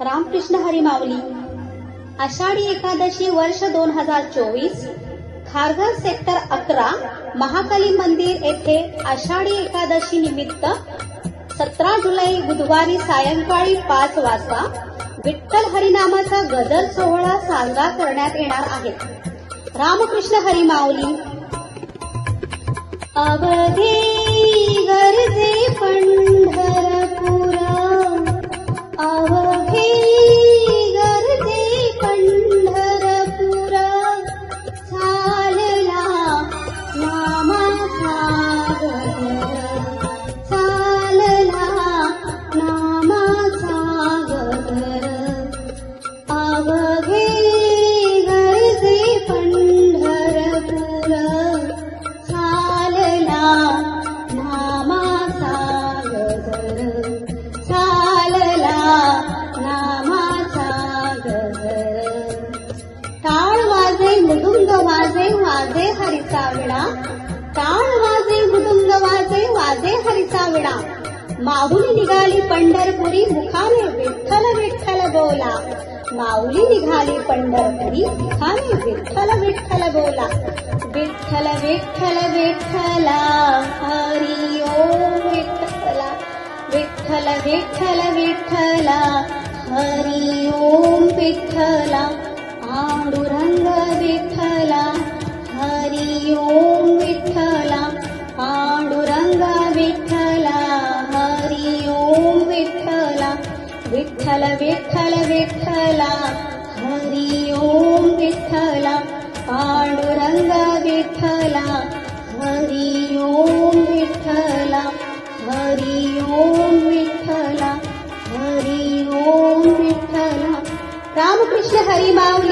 रामकृष्ण हरी माऊली. आषाढी एकादशी वर्ष 2024. खारघर सेक्टर 11 महाकाली मंदिर येथे आषाढी एकादशी निमित्त 17 जुलै बुधवारी सायंकाळी 5 वाजता विठ्ठल हरिनामाचा गजर सोहळा साजरा करण्यात येणार आहे. रामकृष्ण हरी माऊली. अवधी गरजे पंढरपुर, अवघे गरजे पंढरपुर, चालला नामाचा गजर, चालला नामाचा गजर. अवघे गरजे पंढरपुर, चालला नामाचा गजर, चालला नामाचा गजर. टाळ वाजे मृदुंग वाजे, वाजे हरीचा विणा, टाळ वाजे मृदुंग वाजे, वाजे हरीचा विणा. माऊली निघाली पंढरपुरी, मुखाने विठ्ठल विठ्ठल बोला. माऊली निघाली पंढरपुरी, मुखाने विठ्ठल विठ्ठल बोला. विठ्ठल विठ्ठल विठ्ठला, हरी ओम विठ्ठला. विठ्ठल विठ्ठल विठ्ठला, हरी ओम विठ्ठला. पांडुरंग विठ्ठला, हरी ओम विठ्ठला. पांडुरंग विठ्ठला, हरी ओम विठ्ठला. विठ्ठल विठ्ठल विठ्ठला, हरी ओम विठ्ठला. पांडुरंग विठ्ठला, हरी ओम विठ्ठला. हरी ओम विठ्ठला, हरी ओम विठ्ठला. रामकृष्ण हरी माऊली.